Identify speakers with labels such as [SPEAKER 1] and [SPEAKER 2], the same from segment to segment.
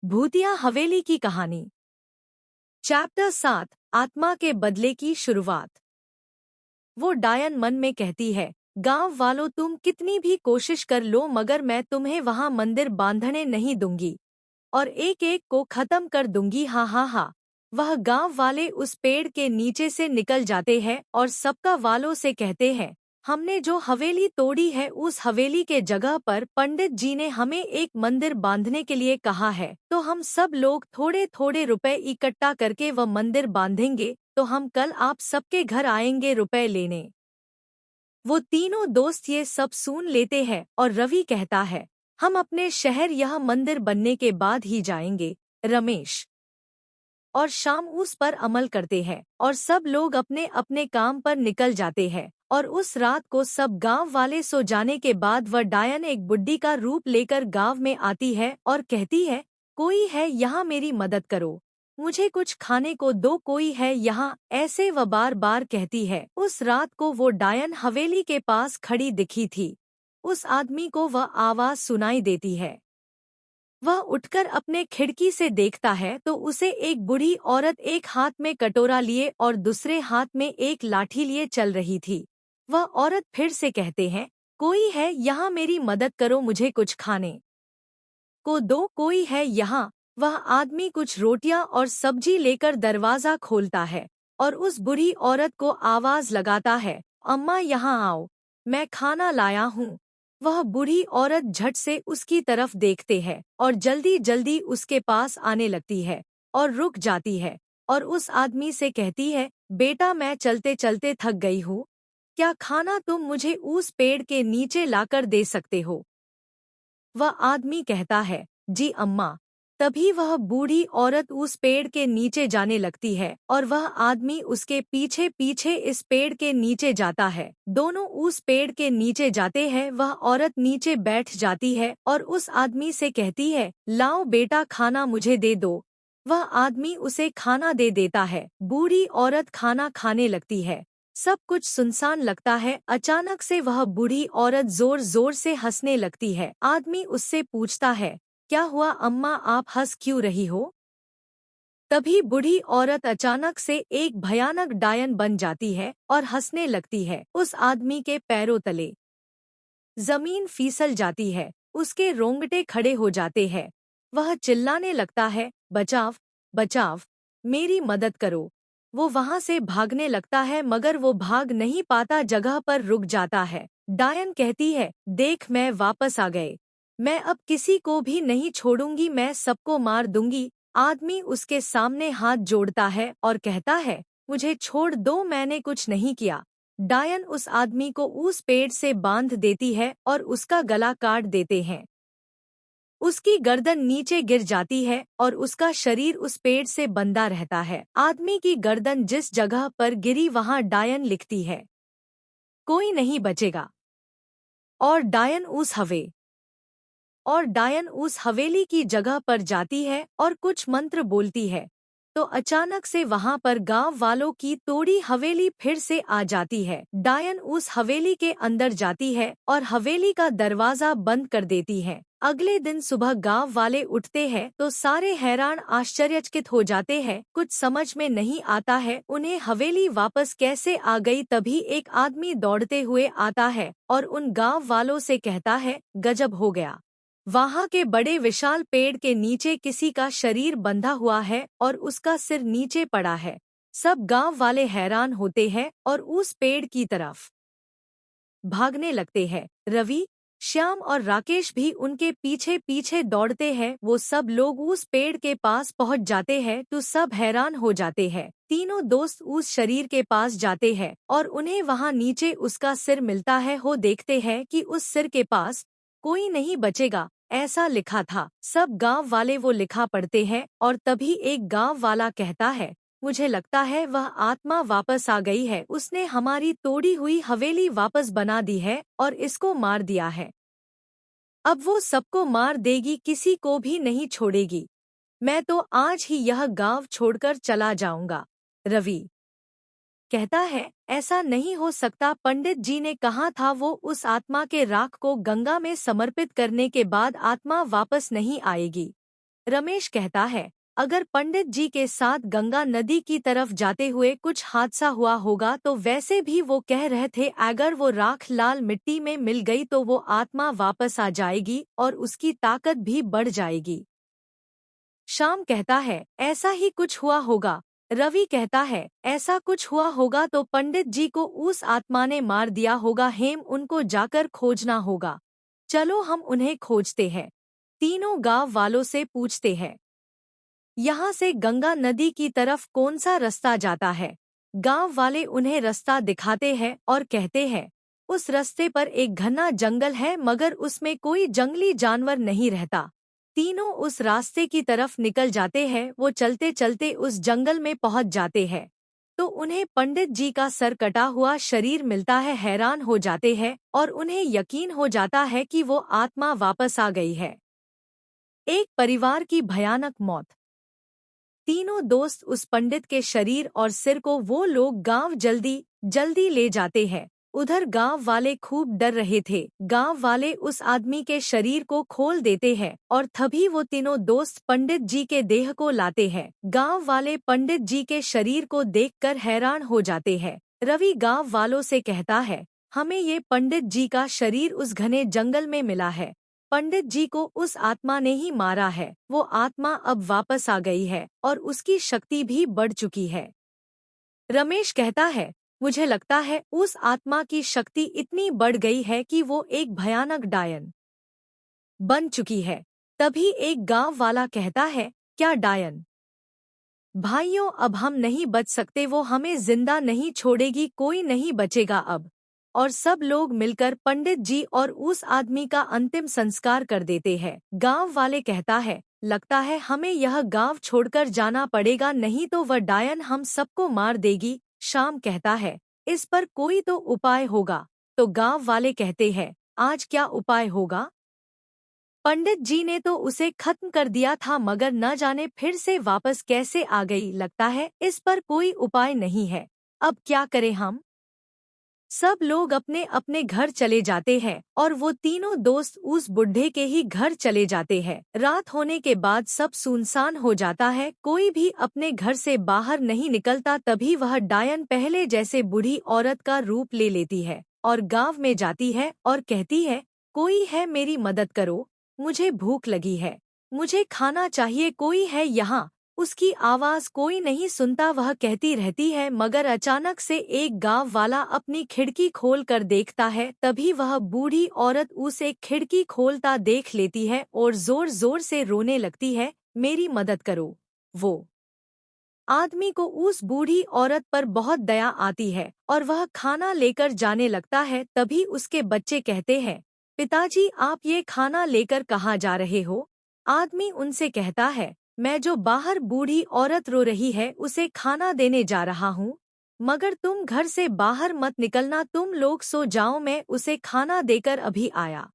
[SPEAKER 1] भूतिया हवेली की कहानी। चैप्टर 7, आत्मा के बदले की शुरुआत। वो डायन मन में कहती है, गांव वालों तुम कितनी भी कोशिश कर लो मगर मैं तुम्हें वहां मंदिर बांधने नहीं दूंगी और एक एक को खत्म कर दूंगी। हाँ हाँ हाँ। वह गांव वाले उस पेड़ के नीचे से निकल जाते हैं और सबका वालों से कहते हैं, हमने जो हवेली तोड़ी है उस हवेली के जगह पर पंडित जी ने हमें एक मंदिर बांधने के लिए कहा है, तो हम सब लोग थोड़े थोड़े रुपए इकट्ठा करके वह मंदिर बांधेंगे। तो हम कल आप सबके घर आएंगे रुपए लेने। वो तीनों दोस्त ये सब सुन लेते हैं और रवि कहता है, हम अपने शहर यह मंदिर बनने के बाद ही जाएंगे। रमेश और शाम उस पर अमल करते हैं और सब लोग अपने अपने काम पर निकल जाते हैं। और उस रात को सब गांव वाले सो जाने के बाद वह डायन एक बुड्ढी का रूप लेकर गांव में आती है और कहती है, कोई है यहाँ मेरी मदद करो, मुझे कुछ खाने को दो, कोई है यहाँ, ऐसे वह बार बार कहती है। उस रात को वो डायन हवेली के पास खड़ी दिखी थी। उस आदमी को वह आवाज सुनाई देती है। वह उठकर अपने खिड़की से देखता है तो उसे एक बूढ़ी औरत एक हाथ में कटोरा लिए और दूसरे हाथ में एक लाठी लिए चल रही थी। वह औरत फिर से कहते हैं, कोई है यहाँ मेरी मदद करो, मुझे कुछ खाने को दो, कोई है यहाँ। वह आदमी कुछ रोटियां और सब्जी लेकर दरवाजा खोलता है और उस बूढ़ी औरत को आवाज लगाता है, अम्मा यहाँ आओ, मैं खाना लाया हूँ। वह बूढ़ी औरत झट से उसकी तरफ देखते है और जल्दी जल्दी उसके पास आने लगती है और रुक जाती है और उस आदमी से कहती है, बेटा मैं चलते चलते थक गई हूँ, क्या खाना तुम मुझे उस पेड़ के नीचे लाकर दे सकते हो। वह आदमी कहता है, जी अम्मा। तभी वह बूढ़ी औरत उस पेड़ के नीचे जाने लगती है और वह आदमी उसके पीछे पीछे इस पेड़ के नीचे जाता है। दोनों उस पेड़ के नीचे जाते हैं। वह औरत नीचे बैठ जाती है और उस आदमी से कहती है, लाओ बेटा खाना मुझे दे दो। वह आदमी उसे खाना दे देता है। बूढ़ी औरत खाना खाने लगती है। सब कुछ सुनसान लगता है। अचानक से वह बूढ़ी औरत जोर जोर से हंसने लगती है। आदमी उससे पूछता है, क्या हुआ अम्मा, आप हंस क्यों रही हो। तभी बूढ़ी औरत अचानक से एक भयानक डायन बन जाती है और हंसने लगती है। उस आदमी के पैरों तले जमीन फिसल जाती है, उसके रोंगटे खड़े हो जाते हैं। वह चिल्लाने लगता है, बचाव बचाव, मेरी मदद करो। वो वहां से भागने लगता है मगर वो भाग नहीं पाता, जगह पर रुक जाता है। डायन कहती है, देख मैं वापस आ गए, मैं अब किसी को भी नहीं छोड़ूंगी, मैं सबको मार दूंगी। आदमी उसके सामने हाथ जोड़ता है और कहता है, मुझे छोड़ दो, मैंने कुछ नहीं किया। डायन उस आदमी को उस पेड़ से बांध देती है और उसका गला काट देते हैं। उसकी गर्दन नीचे गिर जाती है और उसका शरीर उस पेड़ से बंधा रहता है। आदमी की गर्दन जिस जगह पर गिरी वहां डायन लिखती है, कोई नहीं बचेगा। और डायन उस हवेली की जगह पर जाती है और कुछ मंत्र बोलती है। तो अचानक से वहां पर गांव वालों की तोड़ी हवेली फिर से आ जाती है। डायन उस हवेली के अंदर जाती है और हवेली का दरवाजा बंद कर देती है। अगले दिन सुबह गांव वाले उठते हैं तो सारे हैरान आश्चर्यचकित हो जाते हैं। कुछ समझ में नहीं आता है उन्हें हवेली वापस कैसे आ गई। तभी एक आदमी दौड़ते हुए आता है और उन गांव वालों से कहता है, गजब हो गया, वहां के बड़े विशाल पेड़ के नीचे किसी का शरीर बंधा हुआ है और उसका सिर नीचे पड़ा है। सब गांव वाले हैरान होते हैं और उस पेड़ की तरफ भागने लगते हैं। रवि, श्याम और राकेश भी उनके पीछे पीछे दौड़ते हैं। वो सब लोग उस पेड़ के पास पहुंच जाते हैं तो सब हैरान हो जाते हैं। तीनों दोस्त उस शरीर के पास जाते हैं और उन्हें वहां नीचे उसका सिर मिलता है। हो देखते हैं कि उस सिर के पास कोई नहीं बचेगा ऐसा लिखा था। सब गांव वाले वो लिखा पढ़ते हैं और तभी एक गांव वाला कहता है, मुझे लगता है वह आत्मा वापस आ गई है, उसने हमारी तोड़ी हुई हवेली वापस बना दी है और इसको मार दिया है। अब वो सबको मार देगी, किसी को भी नहीं छोड़ेगी। मैं तो आज ही यह गांव छोड़कर चला जाऊंगा। रवि कहता है, ऐसा नहीं हो सकता, पंडित जी ने कहा था वो उस आत्मा के राख को गंगा में समर्पित करने के बाद आत्मा वापस नहीं आएगी। रमेश कहता है, अगर पंडित जी के साथ गंगा नदी की तरफ जाते हुए कुछ हादसा हुआ होगा तो वैसे भी वो कह रहे थे अगर वो राख लाल मिट्टी में मिल गई तो वो आत्मा वापस आ जाएगी और उसकी ताकत भी बढ़ जाएगी। श्याम कहता है, ऐसा ही कुछ हुआ होगा। रवि कहता है, ऐसा कुछ हुआ होगा तो पंडित जी को उस आत्मा ने मार दिया होगा। हेम, उनको जाकर खोजना होगा। चलो हम उन्हें खोजते हैं। तीनों गांव वालों से पूछते हैं, यहाँ से गंगा नदी की तरफ कौन सा रास्ता जाता है। गांव वाले उन्हें रास्ता दिखाते हैं और कहते हैं, उस रास्ते पर एक घना जंगल है मगर उसमें कोई जंगली जानवर नहीं रहता। तीनों उस रास्ते की तरफ निकल जाते हैं। वो चलते चलते उस जंगल में पहुंच जाते हैं तो उन्हें पंडित जी का सर कटा हुआ शरीर मिलता है। हैरान हो जाते हैं और उन्हें यकीन हो जाता है कि वो आत्मा वापस आ गई है। एक परिवार की भयानक मौत। तीनों दोस्त उस पंडित के शरीर और सिर को वो लोग गांव जल्दी जल्दी ले जाते हैं। उधर गांव वाले खूब डर रहे थे। गांव वाले उस आदमी के शरीर को खोल देते हैं और तभी वो तीनों दोस्त पंडित जी के देह को लाते हैं। गांव वाले पंडित जी के शरीर को देखकर हैरान हो जाते हैं। रवि गांव वालों से कहता है, हमें ये पंडित जी का शरीर उस घने जंगल में मिला है। पंडित जी को उस आत्मा ने ही मारा है। वो आत्मा अब वापस आ गई है और उसकी शक्ति भी बढ़ चुकी है। रमेश कहता है, मुझे लगता है उस आत्मा की शक्ति इतनी बढ़ गई है कि वो एक भयानक डायन बन चुकी है। तभी एक गांव वाला कहता है, क्या डायन? भाइयों, अब हम नहीं बच सकते, वो हमें जिंदा नहीं छोड़ेगी, कोई नहीं बचेगा अब। और सब लोग मिलकर पंडित जी और उस आदमी का अंतिम संस्कार कर देते हैं। गांव वाले कहता है, लगता है हमें यह गांव छोड़कर जाना पड़ेगा, नहीं तो वह डायन हम सबको मार देगी। श्याम कहता है, इस पर कोई तो उपाय होगा। तो गांव वाले कहते हैं, आज क्या उपाय होगा? पंडित जी ने तो उसे खत्म कर दिया था मगर न जाने फिर से वापस कैसे आ गई। लगता है इस पर कोई उपाय नहीं है। अब क्या करें हम? सब लोग अपने अपने घर चले जाते हैं और वो तीनों दोस्त उस बुढ़े के ही घर चले जाते हैं। रात होने के बाद सब सुनसान हो जाता है। कोई भी अपने घर से बाहर नहीं निकलता। तभी वह डायन पहले जैसे बूढ़ी औरत का रूप ले लेती है और गांव में जाती है और कहती है, कोई है, मेरी मदद करो, मुझे भूख लगी है, मुझे खाना चाहिए, कोई है यहाँ? उसकी आवाज कोई नहीं सुनता। वह कहती रहती है मगर अचानक से एक गांव वाला अपनी खिड़की खोल कर देखता है। तभी वह बूढ़ी औरत उसे खिड़की खोलता देख लेती है और जोर जोर से रोने लगती है, मेरी मदद करो। वो आदमी को उस बूढ़ी औरत पर बहुत दया आती है और वह खाना लेकर जाने लगता है। तभी उसके बच्चे कहते हैं, पिताजी, आप ये खाना लेकर कहाँ जा रहे हो? आदमी उनसे कहता है, मैं जो बाहर बूढ़ी औरत रो रही है उसे खाना देने जा रहा हूँ, मगर तुम घर से बाहर मत निकलना, तुम लोग सो जाओ, मैं उसे खाना देकर अभी आया।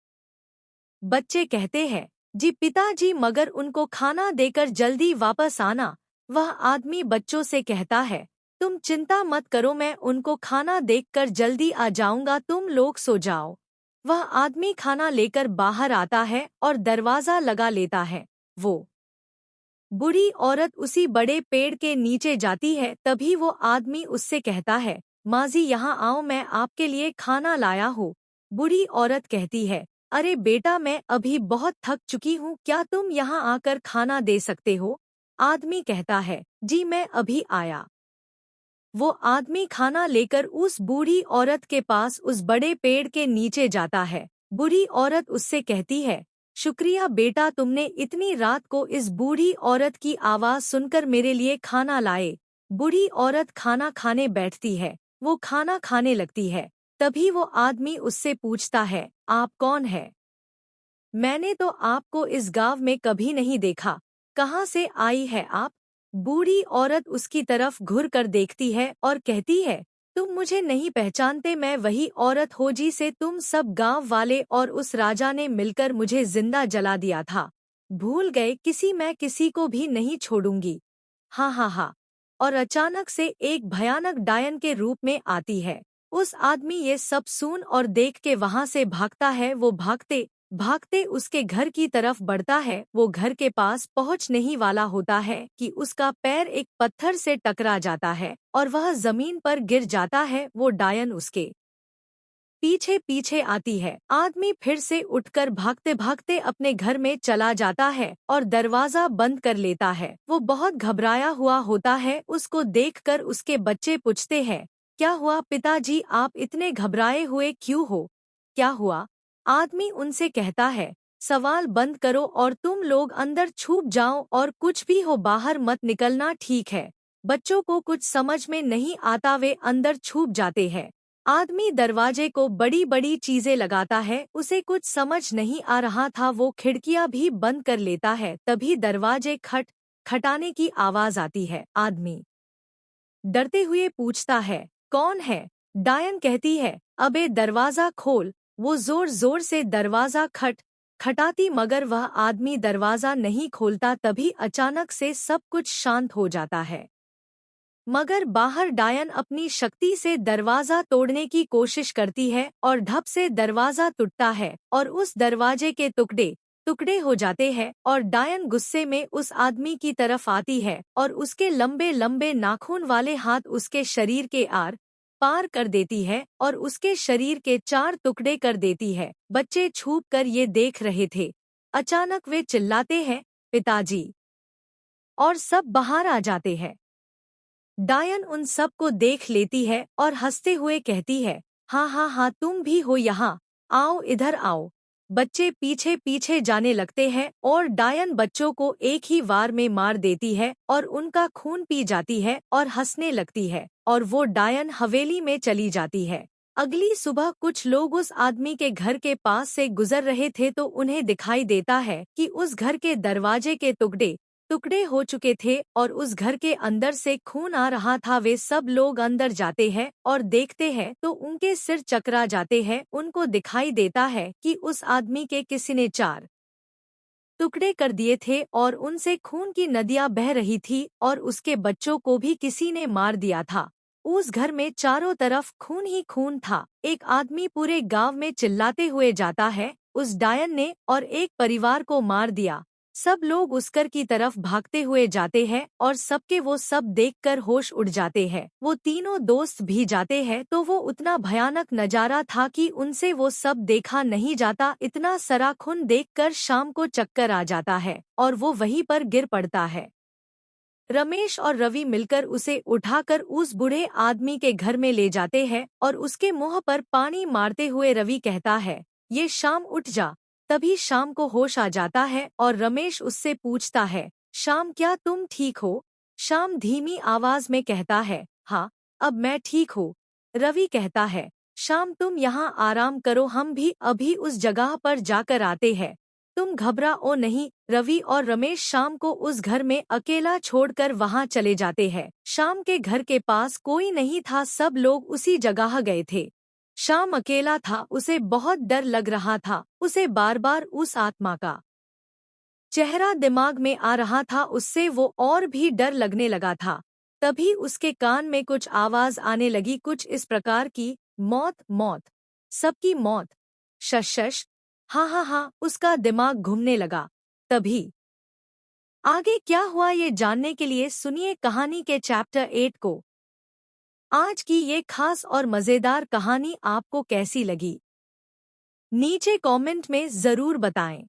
[SPEAKER 1] बच्चे कहते हैं, जी पिताजी, मगर उनको खाना देकर जल्दी वापस आना। वह आदमी बच्चों से कहता है, तुम चिंता मत करो, मैं उनको खाना देकर जल्दी आ जाऊंगा, तुम लोग सो जाओ। वह आदमी खाना लेकर बाहर आता है और दरवाजा लगा लेता है। वो बूढ़ी औरत उसी बड़े पेड़ के नीचे जाती है। तभी वो आदमी उससे कहता है, माजी यहाँ आओ, मैं आपके लिए खाना लाया हूँ। बूढ़ी औरत कहती है, अरे बेटा, मैं अभी बहुत थक चुकी हूँ, क्या तुम यहाँ आकर खाना दे सकते हो? आदमी कहता है, जी मैं अभी आया। वो आदमी खाना लेकर उस बूढ़ी औरत के पास उस बड़े पेड़ के नीचे जाता है। बूढ़ी औरत उससे कहती है, शुक्रिया बेटा, तुमने इतनी रात को इस बूढ़ी औरत की आवाज सुनकर मेरे लिए खाना लाए। बूढ़ी औरत खाना खाने बैठती है। वो खाना खाने लगती है। तभी वो आदमी उससे पूछता है, आप कौन है? मैंने तो आपको इस गांव में कभी नहीं देखा, कहाँ से आई है आप? बूढ़ी औरत उसकी तरफ घुर कर देखती है और कहती है, तुम मुझे नहीं पहचानते, मैं वही औरत हूँ जिसे तुम सब गांव वाले और उस राजा ने मिलकर मुझे जिंदा जला दिया था। भूल गए, मैं किसी को भी नहीं छोड़ूंगी। हाँ हाँ हाँ। और अचानक से एक भयानक डायन के रूप में आती है। उस आदमी ये सब सुन और देख के वहां से भागता है। वो भागते भागते उसके घर की तरफ बढ़ता है। वो घर के पास पहुंचने ही वाला होता है कि उसका पैर एक पत्थर से टकरा जाता है और वह जमीन पर गिर जाता है। वो डायन उसके पीछे पीछे आती है। आदमी फिर से उठकर भागते भागते अपने घर में चला जाता है और दरवाजा बंद कर लेता है। वो बहुत घबराया हुआ होता है। उसको देखकर उसके बच्चे पूछते हैं, क्या हुआ पिताजी, आप इतने घबराए हुए क्यों हो? क्या हुआ? आदमी उनसे कहता है, सवाल बंद करो और तुम लोग अंदर छुप जाओ और कुछ भी हो बाहर मत निकलना, ठीक है? बच्चों को कुछ समझ में नहीं आता, वे अंदर छुप जाते हैं। आदमी दरवाजे को बड़ी बड़ी चीजें लगाता है। उसे कुछ समझ नहीं आ रहा था। वो खिड़कियां भी बंद कर लेता है। तभी दरवाजे खटाने की आवाज आती है। आदमी डरते हुए पूछता है, कौन है? डायन कहती है, अबे दरवाजा खोल। वो जोर जोर से दरवाजा खटाती मगर वह आदमी दरवाजा नहीं खोलता। तभी अचानक से सब कुछ शांत हो जाता है। मगर बाहर डायन अपनी शक्ति से दरवाजा तोड़ने की कोशिश करती है और ढप से दरवाजा टूटता है और उस दरवाजे के टुकड़े टुकड़े हो जाते हैं। और डायन गुस्से में उस आदमी की तरफ आती है और उसके लंबे लंबे नाखून वाले हाथ उसके शरीर के आर पार कर देती है और उसके शरीर के 4 टुकड़े कर देती है। बच्चे छुप कर ये देख रहे थे। अचानक वे चिल्लाते हैं, पिताजी, और सब बाहर आ जाते हैं। डायन उन सब को देख लेती है और हंसते हुए कहती है, हाँ हाँ हाँ, तुम भी हो यहाँ, आओ इधर आओ। बच्चे पीछे पीछे जाने लगते हैं और डायन बच्चों को एक ही वार में मार देती है और उनका खून पी जाती है और हंसने लगती है और वो डायन हवेली में चली जाती है। अगली सुबह कुछ लोग उस आदमी के घर के पास से गुजर रहे थे तो उन्हें दिखाई देता है कि उस घर के दरवाजे के टुकड़े टुकड़े हो चुके थे और उस घर के अंदर से खून आ रहा था। वे सब लोग अंदर जाते हैं और देखते हैं तो उनके सिर चकरा जाते हैं। उनको दिखाई देता है कि उस आदमी के किसी ने 4 टुकड़े कर दिए थे और उनसे खून की नदियां बह रही थी और उसके बच्चों को भी किसी ने मार दिया था। उस घर में चारों तरफ खून ही खून था। एक आदमी पूरे गांव में चिल्लाते हुए जाता है, उस डायन ने और एक परिवार को मार दिया। सब लोग उस घर की तरफ भागते हुए जाते हैं और सबके वो सब देखकर होश उड़ जाते हैं। वो तीनों दोस्त भी जाते हैं तो वो उतना भयानक नजारा था कि उनसे वो सब देखा नहीं जाता। इतना सारा खून देखकर शाम को चक्कर आ जाता है और वो वहीं पर गिर पड़ता है। रमेश और रवि मिलकर उसे उठाकर उस बूढ़े आदमी के घर में ले जाते हैं और उसके मुंह पर पानी मारते हुए रवि कहता है, ये शाम उठ जा। तभी शाम को होश आ जाता है और रमेश उससे पूछता है, शाम क्या तुम ठीक हो? शाम धीमी आवाज में कहता है, हाँ, अब मैं ठीक हूँ। रवि कहता है, शाम तुम यहाँ आराम करो, हम भी अभी उस जगह पर जाकर आते हैं। तुम घबराओ नहीं। रवि और रमेश शाम को उस घर में अकेला छोड़कर वहां चले जाते हैं। शाम के घर के पास कोई नहीं था, सब लोग उसी जगह गए थे। शाम अकेला था, उसे बहुत डर लग रहा था। उसे बार बार उस आत्मा का चेहरा दिमाग में आ रहा था, उससे वो और भी डर लगने लगा था। तभी उसके कान में कुछ आवाज आने लगी, कुछ इस प्रकार की, मौत मौत, सबकी मौत, शश, हाँ हाँ हाँ। उसका दिमाग घूमने लगा। तभी आगे क्या हुआ ये जानने के लिए सुनिए कहानी के चैप्टर 8 को। आज की ये खास और मजेदार कहानी आपको कैसी लगी, नीचे कमेंट में जरूर बताएं।